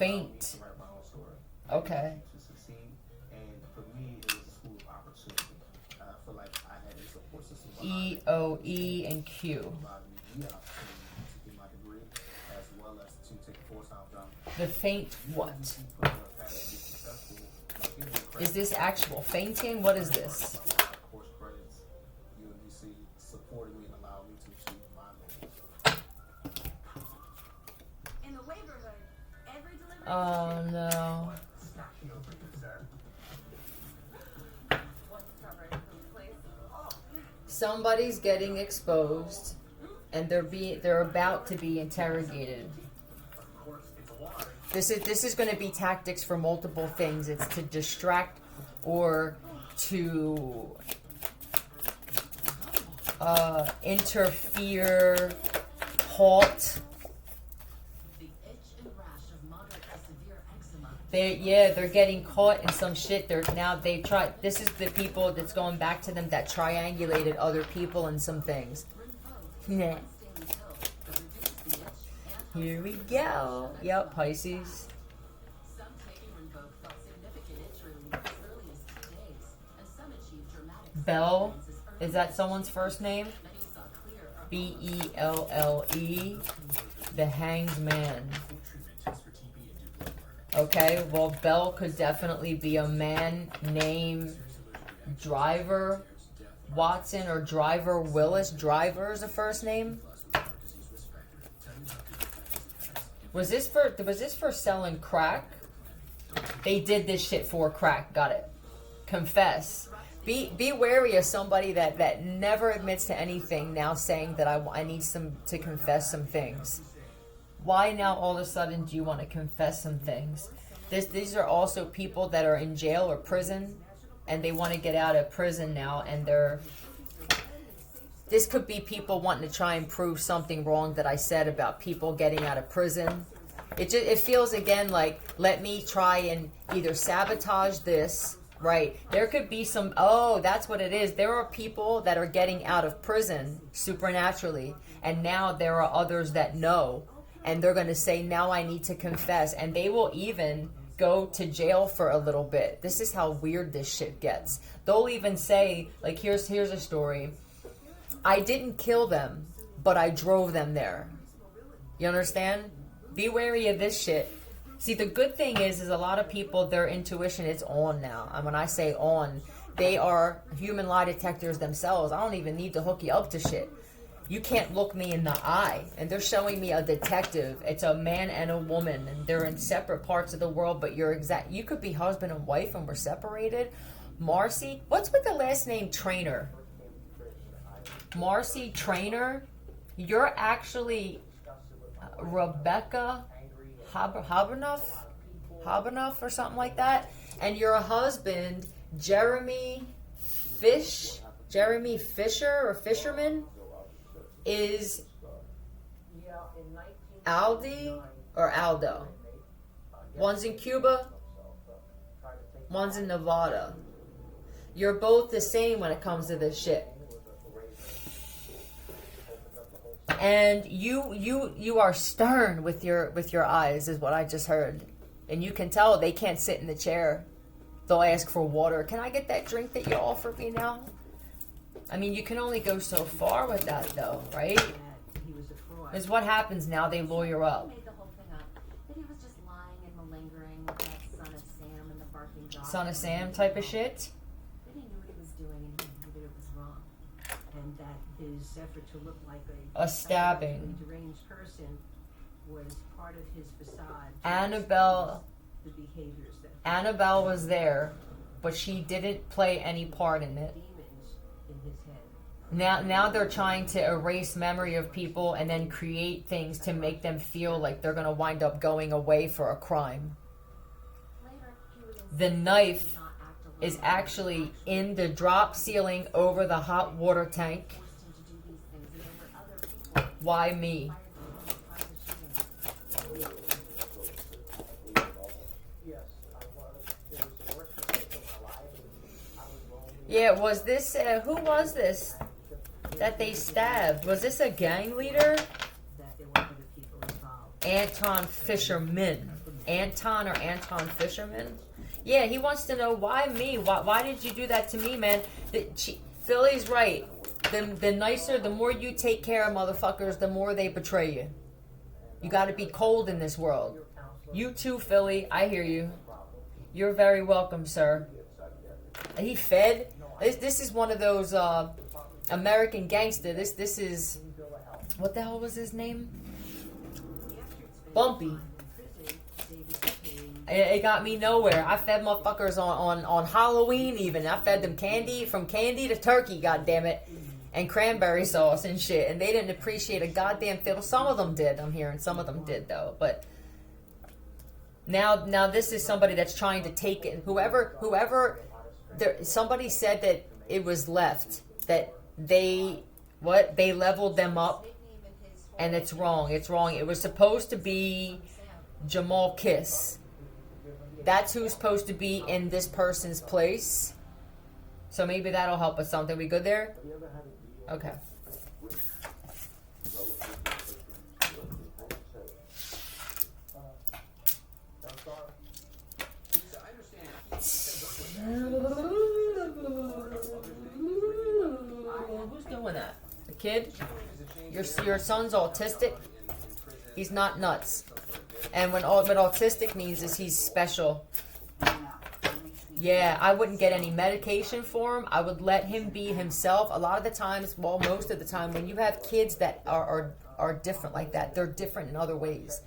Faint. write my own story. Okay. To succeed, and for me, it was a school of opportunity. I feel like I had a support system behind E, me. O, E, and Q. Allowed me the opportunity to get my degree, as well as to take a full-time job. The faint what? Put me on a path to be successful. Like, give me a credit. Is this actual fainting? What is this? Course credits, UMBC supported me and allowed me to achieve my goals. In the neighborhood, every delivery. Oh no. What's covered from the place? Oh. Somebody's getting exposed and they're about to be interrogated. This is going to be tactics for multiple things. It's to distract or to interfere, halt. They're getting caught in some shit. This is the people that's going back to them that triangulated other people and some things. Nah. Here we go. Yep, Pisces. Bell. Is that someone's first name? Belle. The Hanged Man. Okay, well, Bell could definitely be a man named Driver Watson or Driver Willis. Driver is a first name. Was this for selling crack? They did this shit for crack. Got it. Confess. Be wary of somebody that never admits to anything now saying that I need to confess some things. Why now all of a sudden do you want to confess some things? These are also people that are in jail or prison and they want to get out of prison now, and this could be people wanting to try and prove something wrong that I said about people getting out of prison. It feels again like, let me try and either sabotage this, right? There could be some, that's what it is. There are people that are getting out of prison supernaturally, and now there are others that know, and they're going to say, now I need to confess, and they will even go to jail for a little bit. This is how weird this shit gets. They'll even say, like, here's a story. I didn't kill them, but I drove them there. You understand? Be wary of this shit. See, the good thing is a lot of people, their intuition is on now. And when I say on, they are human lie detectors themselves. I don't even need to hook you up to shit. You can't look me in the eye. And they're showing me a detective. It's a man and a woman, and they're in separate parts of the world, but you could be husband and wife and we're separated. Marcy, what's with the last name Trainer? Marcy Trainer, you're actually Rebecca Habanoff or something like that, and your husband Jeremy Fisher or Fisherman is Aldi or Aldo. One's in Cuba, one's in Nevada. You're both the same when it comes to this shit. And you are stern with your eyes, is what I just heard. And you can tell they can't sit in the chair. They'll ask for water. Can I get that drink that you offered me now? I mean, you can only go so far with that, though, right? Because what happens now? They lawyer up. Made the whole thing up. That he was just lying and malingering with that son of Sam and the barking dog. Son of Sam type of shit. That he knew what he was doing and he knew that it was wrong. And that his effort to look like A stabbing. deranged person was part of his facade. Annabelle The behaviors that Annabelle was there, but she didn't play any part in it. demons in his head. Now they're trying to erase memory of people and then create things to make them feel like they're going to wind up going away for a crime. Later, he would The knife not act alone. is actually in the drop ceiling over the hot water tank. Forced him to do these things, and there were other people Why me? Yeah, was this, who was this that they stabbed? Was this a gang leader? that there were other people involved. Anton Fisherman. Anton Fisherman. Yeah, he wants to know why me. Why did you do that to me, man? Philly's right. The nicer, the more you take care of motherfuckers, the more they betray you. You got to be cold in this world. You too, Philly. I hear you. You're very welcome, sir. He fed. This is one of those American gangster. This is, what the hell was his name? Bumpy. It got me nowhere. I fed motherfuckers on Halloween even. I fed them candy, from candy to turkey, goddammit, and cranberry sauce and shit. And they didn't appreciate a goddamn fiddle. Some of them did, I'm hearing. Some of them did, though. But now this is somebody that's trying to take it. Somebody said that it was left. That they leveled them up. And it's wrong. It's wrong. It was supposed to be Jamal Kiss. That's who's supposed to be in this person's place. So maybe that'll help us something. We good there? Okay. Who's doing that? The kid? Your son's autistic? He's not nuts. And what autistic means is he's special. Yeah, I wouldn't get any medication for him. I would let him be himself. A lot of the times, well, most of the time, when you have kids that are different like that, they're different in other ways.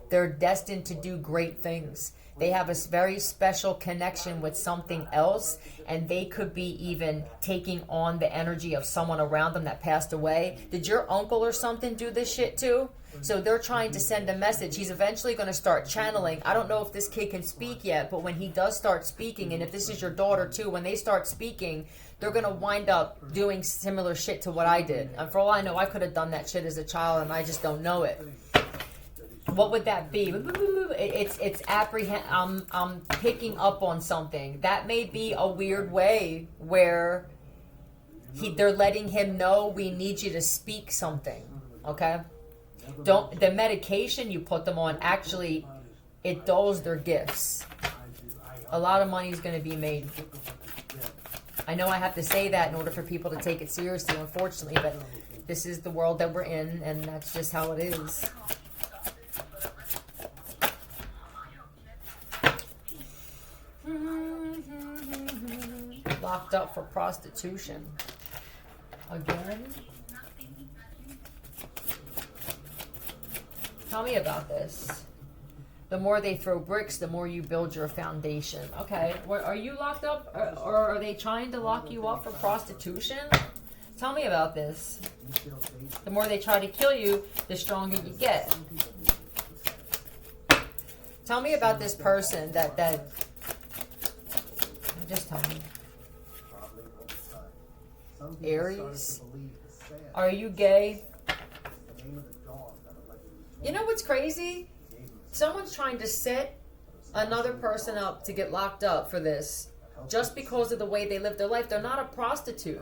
They're destined to do great things. They have a very special connection with something else, and they could be even taking on the energy of someone around them that passed away. Did your uncle or something do this shit too? So they're trying to send a message. He's eventually going to start channeling. I don't know if this kid can speak yet, but when he does start speaking, and if this is your daughter too, when they start speaking, they're going to wind up doing similar shit to what I did. And for all I know, I could have done that shit as a child, and I just don't know it. What would that be? It's apprehend. I'm picking up on something. That may be a weird way where they're letting him know we need you to speak something. Okay? The medication you put them on, actually, it dulls their gifts. A lot of money is going to be made. I know I have to say that in order for people to take it seriously, unfortunately, but this is the world that we're in, and that's just how it is. Locked up for prostitution. Again? Tell me about this. The more they throw bricks, the more you build your foundation. Okay, are you locked up, or are they trying to lock you up for prostitution? Tell me about this. The more they try to kill you, the stronger you get. Tell me about this person that just tell me. Aries? Are you gay? You know what's crazy? Someone's trying to set another person up to get locked up for this just because of the way they live their life. They're not a prostitute.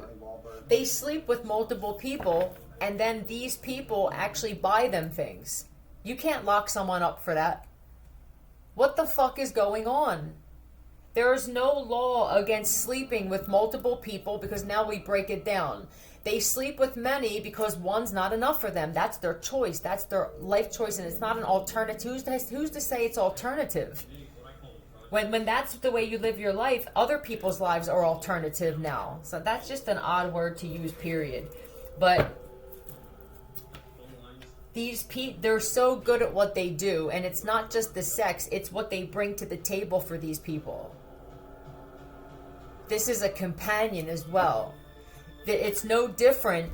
They sleep with multiple people, and then these people actually buy them things. You can't lock someone up for that. What the fuck is going on? There is no law against sleeping with multiple people, because now we break it down. They sleep with many because one's not enough for them. That's their choice. That's their life choice, and it's not an alternative. Who's to say it's alternative? When that's the way you live your life, other people's lives are alternative now. So that's just an odd word to use, period. But they're so good at what they do, and it's not just the sex, it's what they bring to the table for these people. This is a companion as well. It's no different,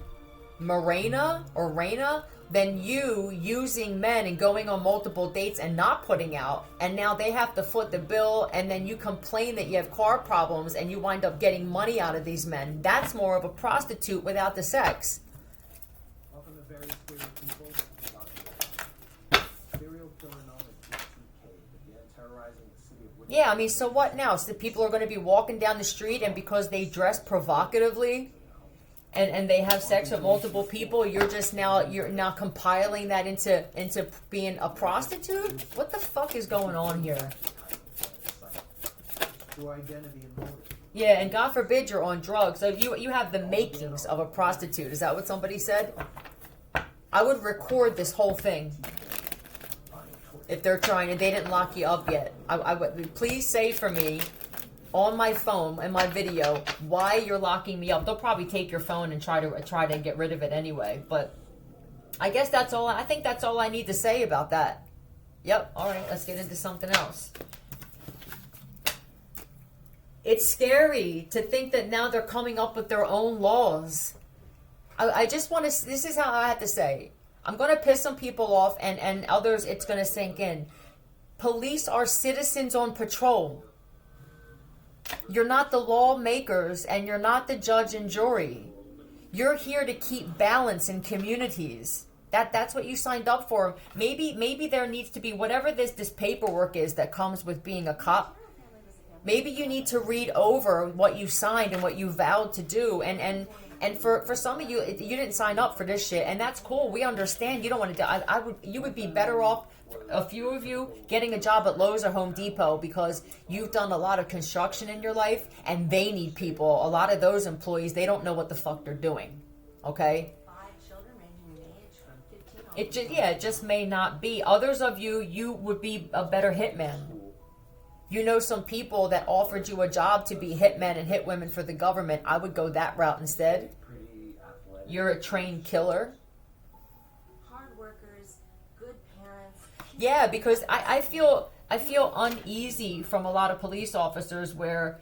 Morena or Reina, than you using men and going on multiple dates and not putting out, and now they have to foot the bill, and then you complain that you have car problems and you wind up getting money out of these men. That's more of a prostitute without the sex. Welcome to Very Serial People. Serial killer known as BTK began terrorizing the city of Wichita. Yeah, I mean, so what now? So people are going to be walking down the street, and because they dress provocatively, and they have sex with multiple people, you're now compiling that into being a prostitute? What the fuck is going on here? Your identity and motive. Yeah, and God forbid you're on drugs. So you have the makings of a prostitute. Is that what somebody said? I would record this whole thing if they're trying and they didn't lock you up yet. I would please say for me on my phone in my video why you're locking me up. They'll probably take your phone and try to get rid of it anyway. But I guess that's all. I think that's all I need to say about that. Yep. All right. Let's get into something else. It's scary to think that now they're coming up with their own laws. I just want to, this is how I have to say. I'm going to piss some people off and others it's going to sink in. Police are citizens on patrol. You're not the lawmakers and you're not the judge and jury. You're here to keep balance in communities. That's what you signed up for. Maybe there needs to be whatever this paperwork is that comes with being a cop. Maybe you need to read over what you signed and what you vowed to do. And for some of you, you didn't sign up for this shit, and that's cool. We understand. You don't want to do. You would be better off, a few of you, getting a job at Lowe's or Home Depot because you've done a lot of construction in your life, and they need people. A lot of those employees, they don't know what the fuck they're doing. Okay. 5 children ranging in age from 15 It just may not be. Others of you would be a better hitman. You know some people that offered you a job to be hitmen and hit women for the government. I would go that route instead. You're a trained killer. hard workers, good parents. Yeah, because I feel uneasy from a lot of police officers where,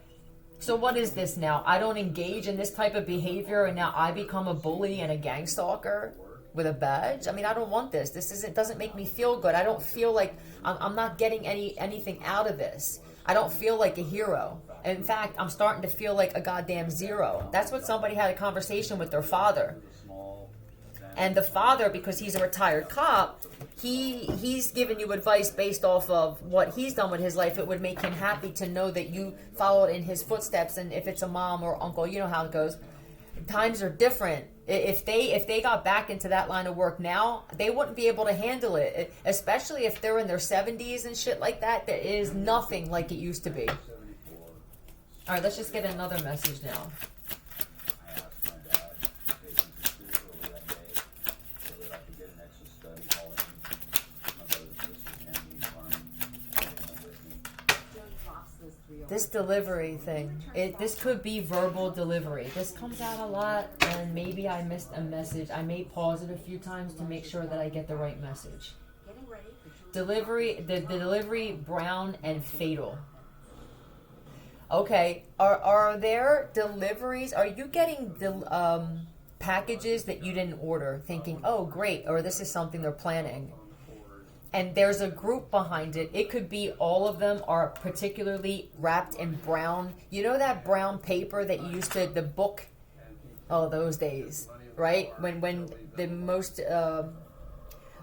so what is this now? I don't engage in this type of behavior and now I become a bully and a gang stalker with a badge? I mean, I don't want this. Doesn't make me feel good. I don't feel like I'm not getting anything out of this. I don't feel like a hero. In fact, I'm starting to feel like a goddamn zero. That's what somebody had a conversation with their father. And the father, because he's a retired cop, he's giving you advice based off of what he's done with his life. It would make him happy to know that you followed in his footsteps. And if it's a mom or uncle, you know how it goes. Times are different. If they got back into that line of work now, they wouldn't be able to handle it, especially if they're in their 70s and shit like that. There is nothing like it used to be. All right, let's just get another message now. This delivery thing, this could be verbal delivery. This comes out a lot, and maybe I missed a message. I may pause it a few times to make sure that I get the right message. Delivery, the delivery, brown and fatal. Okay, are there deliveries? Are you getting packages that you didn't order, thinking, oh great, or this is something they're planning? And there's a group behind it. It could be all of them are particularly wrapped in brown. You know that brown paper that you used to, the book, oh, those days, right? When the most,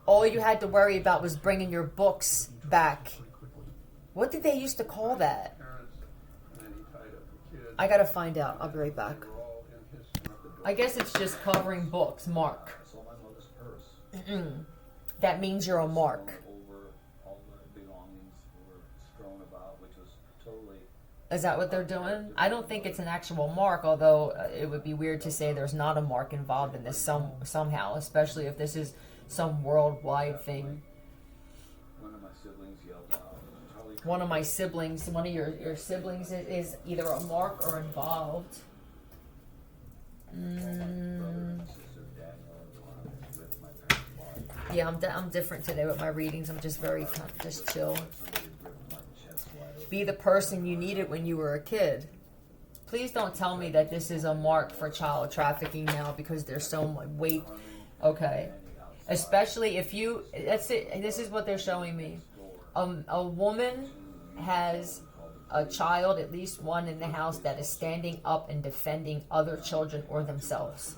all you had to worry about was bringing your books back. What did they used to call that? I gotta find out. I'll be right back. I guess it's just covering books, mark. That means you're a mark. Is that what they're doing? I don't think it's an actual mark, although it would be weird to say there's not a mark involved in this somehow, especially if this is some worldwide thing. One of your siblings is either a mark or involved. Yeah, I'm different today with my readings. I'm just just chill. Be the person you needed when you were a kid. Please don't tell me that this is a mark for child trafficking now because there's so much weight. Okay. Especially if you, that's it. This is what they're showing me. A woman has a child, at least one in the house, that is standing up and defending other children or themselves.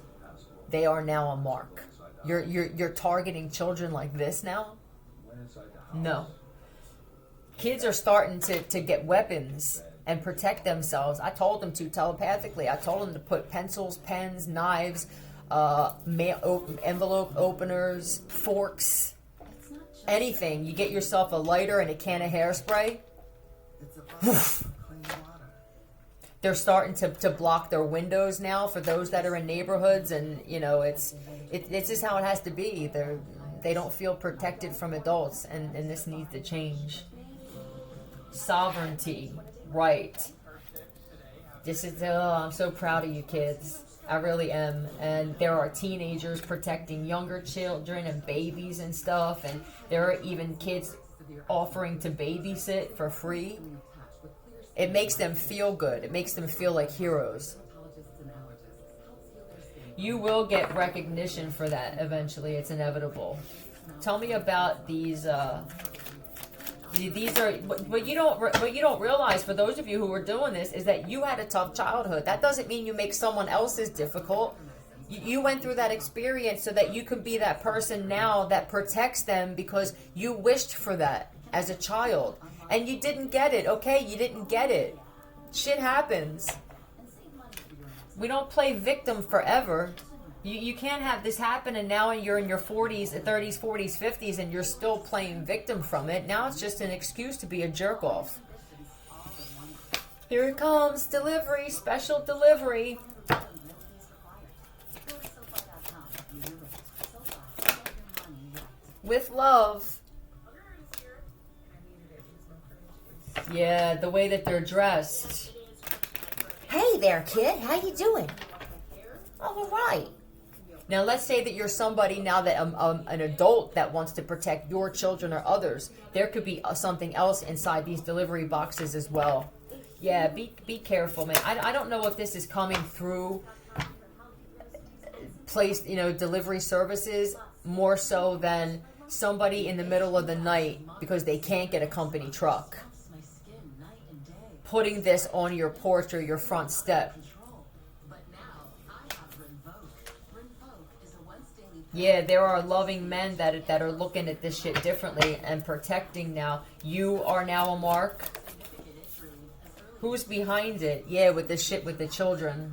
They are now a mark. You're targeting children like this now? No. Kids are starting to get weapons and protect themselves. I told them to telepathically. I told them to put pencils, pens, knives, envelope openers, forks, anything. You get yourself a lighter and a can of hairspray. They're starting to block their windows now for those that are in neighborhoods, and you know it's just how it has to be. They don't feel protected from adults, and this needs to change. Sovereignty, right? This is I'm so proud of you kids. I really am. And there are teenagers protecting younger children and babies and stuff, and there are even kids offering to babysit for free. It makes them feel good. It makes them feel like heroes. You will get recognition for that eventually. It's inevitable. Tell me about these. These are what you don't realize, for those of you who are doing this, is that you had a tough childhood. That doesn't mean you make someone else's difficult. You went through that experience so that you can be that person now that protects them, because you wished for that as a child. And you didn't get it, okay? You didn't get it. Shit happens. We don't play victim forever. You can't have this happen and now you're in your 40s, 30s, 40s, 50s and you're still playing victim from it. Now it's just an excuse to be a jerk off. Here it comes, delivery, special delivery. With love. Yeah, the way that they're dressed. Hey there, kid. How you doing? All right. Now, let's say that you're somebody now that an adult that wants to protect your children or others. There could be something else inside these delivery boxes as well. Yeah, be careful, man. I don't know if this is coming through delivery services more so than somebody in the middle of the night because they can't get a company truck putting this on your porch or your front step. Yeah, there are loving men that are looking at this shit differently and protecting now. You are now a mark. Who's behind it? Yeah, with the shit with the children.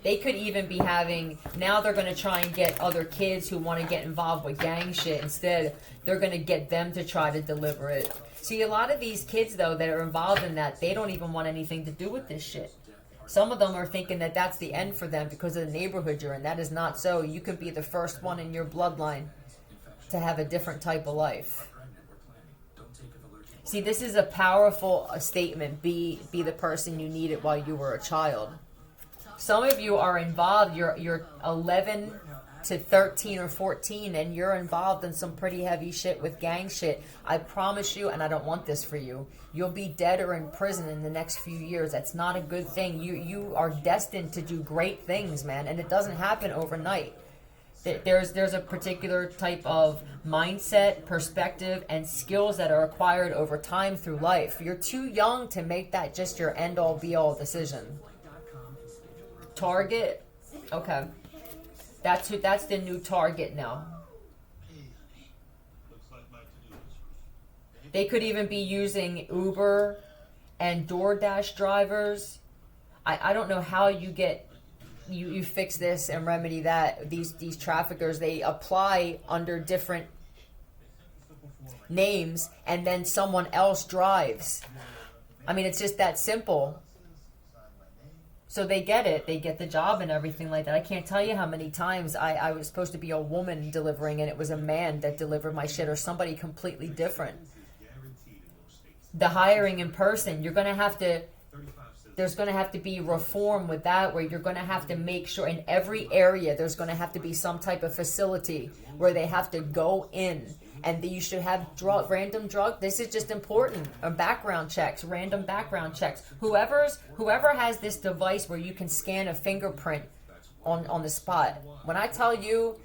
They could even be having, now they're going to try and get other kids who want to get involved with gang shit. Instead, they're going to get them to try to deliver it. See, a lot of these kids, though, that are involved in that, they don't even want anything to do with this shit. Some of them are thinking that that's the end for them because of the neighborhood you're in. That is not so. You could be the first one in your bloodline to have a different type of life. See, this is a powerful statement. Be the person you needed while you were a child. Some of you are involved. You're 11 to 13 or 14 and you're involved in some pretty heavy shit with gang shit. I promise you, and I don't want this for you, you'll be dead or in prison in the next few years. That's not a good thing. You are destined to do great things, man, and it doesn't happen overnight. There's a particular type of mindset, perspective, and skills that are acquired over time through life. You're too young to make that just your end-all be-all decision. Target? Okay. That's the new target now. They could even be using Uber and DoorDash drivers. I don't know how you fix this and remedy that. These traffickers, they apply under different names and then someone else drives. I mean, it's just that simple. So they get it. They get the job and everything like that. I can't tell you how many times I was supposed to be a woman delivering and it was a man that delivered my shit or somebody completely different. The hiring in person, there's going to have to be reform with that, where you're going to have to make sure in every area there's going to have to be some type of facility where they have to go in. And you should have random drug. This is just important. Background checks, random background checks. Whoever has this device where you can scan a fingerprint on the spot. When I tell you,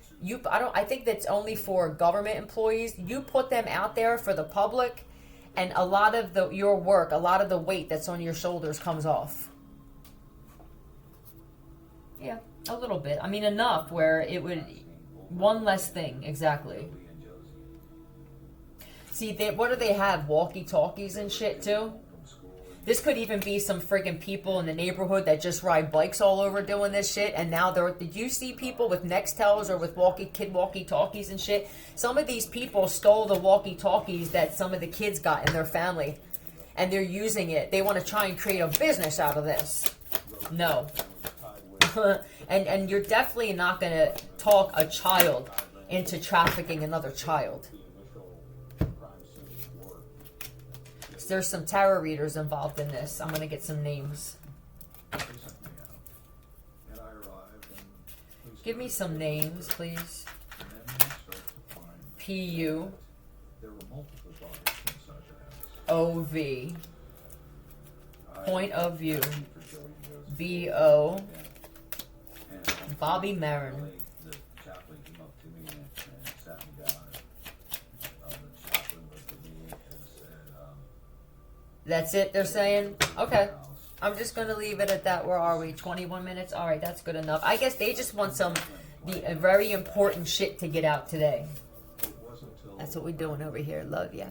I think that's only for government employees. You put them out there for the public, and a lot of your work, a lot of the weight that's on your shoulders comes off. Yeah, a little bit. I mean, enough where it would one less thing exactly. See, what do they have? Walkie-talkies and shit, too? This could even be some friggin' people in the neighborhood that just ride bikes all over doing this shit. And now did you see people with Nextels or with walkie-talkies and shit? Some of these people stole the walkie-talkies that some of the kids got in their family. And they're using it. They want to try and create a business out of this. No. and you're definitely not going to talk a child into trafficking another child. There's some tarot readers involved in this. I'm going to get some names. Give me some names, please. P-U. O-V. Point of view. B-O. Bobby Marin. That's it, they're saying? Okay. I'm just going to leave it at that. Where are we? 21 minutes? All right, that's good enough. I guess they just want the very important shit to get out today. That's what we're doing over here. Love ya.